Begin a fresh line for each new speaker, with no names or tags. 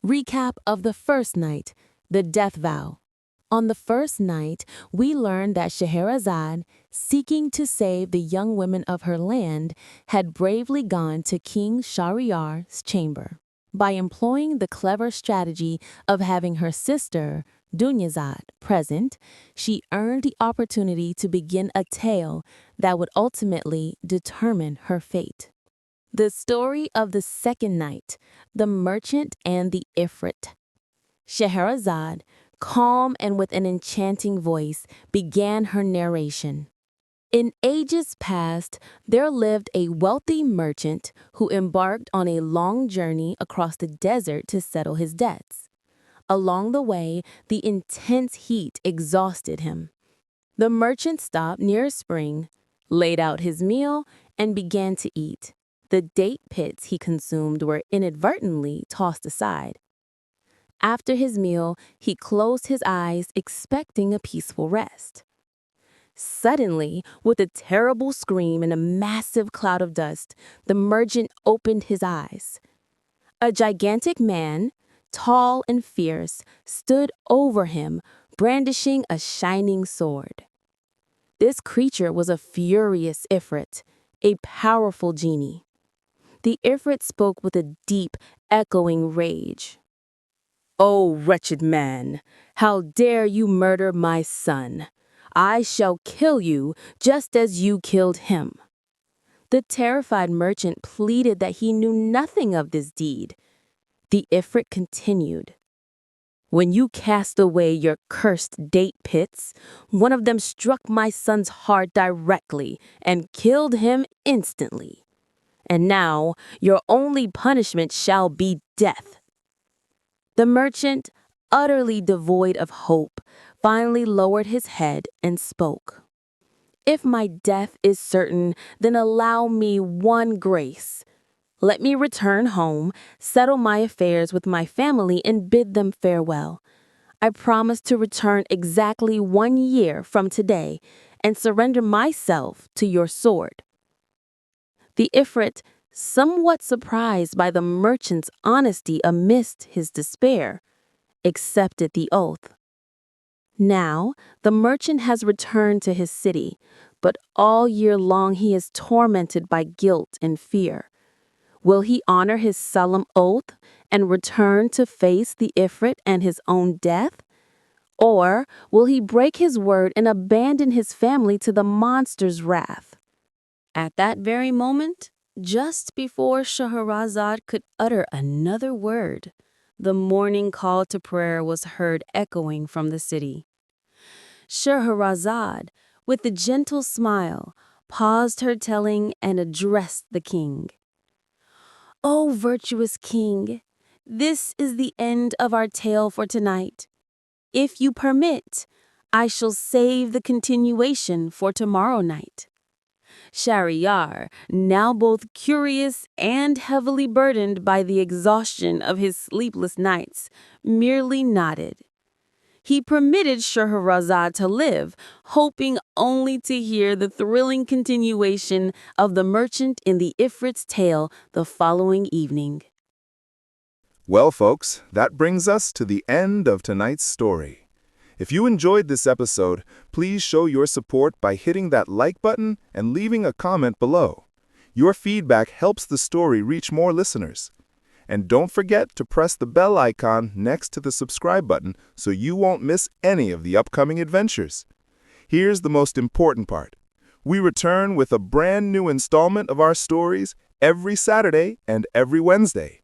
Recap of the first night, the death vow. On the first night, we learned that Scheherazade, seeking to save the young women of her land, had bravely gone to King Shahryar's chamber. By employing the clever strategy of having her sister, Dunyazad, present, she earned the opportunity to begin a tale that would ultimately determine her fate. The story of the second night, the merchant and the Ifrit. Scheherazade, calm and with an enchanting voice, began her narration. In ages past, there lived a wealthy merchant who embarked on a long journey across the desert to settle his debts. Along the way, the intense heat exhausted him. The merchant stopped near a spring, laid out his meal, and began to eat. The date pits he consumed were inadvertently tossed aside. After his meal, he closed his eyes, expecting a peaceful rest. Suddenly, with a terrible scream and a massive cloud of dust, the merchant opened his eyes. A gigantic man, tall and fierce, stood over him, brandishing a shining sword. This creature was a furious Ifrit, a powerful genie. The Ifrit spoke with a deep, echoing rage. "O wretched man, how dare you murder my son? I shall kill you just as you killed him." The terrified merchant pleaded that he knew nothing of this deed. The Ifrit continued. "When you cast away your cursed date pits, one of them struck my son's heart directly and killed him instantly. And now your only punishment shall be death." The merchant, utterly devoid of hope, finally lowered his head and spoke. "If my death is certain, then allow me one grace. Let me return home, settle my affairs with my family, and bid them farewell. I promise to return exactly 1 year from today and surrender myself to your sword." The Ifrit, somewhat surprised by the merchant's honesty amidst his despair, accepted the oath. Now, the merchant has returned to his city, but all year long he is tormented by guilt and fear. Will he honor his solemn oath and return to face the Ifrit and his own death? Or will he break his word and abandon his family to the monster's wrath? At that very moment, just before Scheherazade could utter another word, the morning call to prayer was heard echoing from the city. Scheherazade, with a gentle smile, paused her telling and addressed the king. "O virtuous king, this is the end of our tale for tonight. If you permit, I shall save the continuation for tomorrow night." Shahryar, now both curious and heavily burdened by the exhaustion of his sleepless nights, merely nodded. He permitted Scheherazade to live, hoping only to hear the thrilling continuation of the merchant in the Ifrit's tale the following evening.
Well, folks, that brings us to the end of tonight's story. If you enjoyed this episode, please show your support by hitting that like button and leaving a comment below. Your feedback helps the story reach more listeners. And don't forget to press the bell icon next to the subscribe button so you won't miss any of the upcoming adventures. Here's the most important part. We return with a brand new installment of our stories every Saturday and every Wednesday.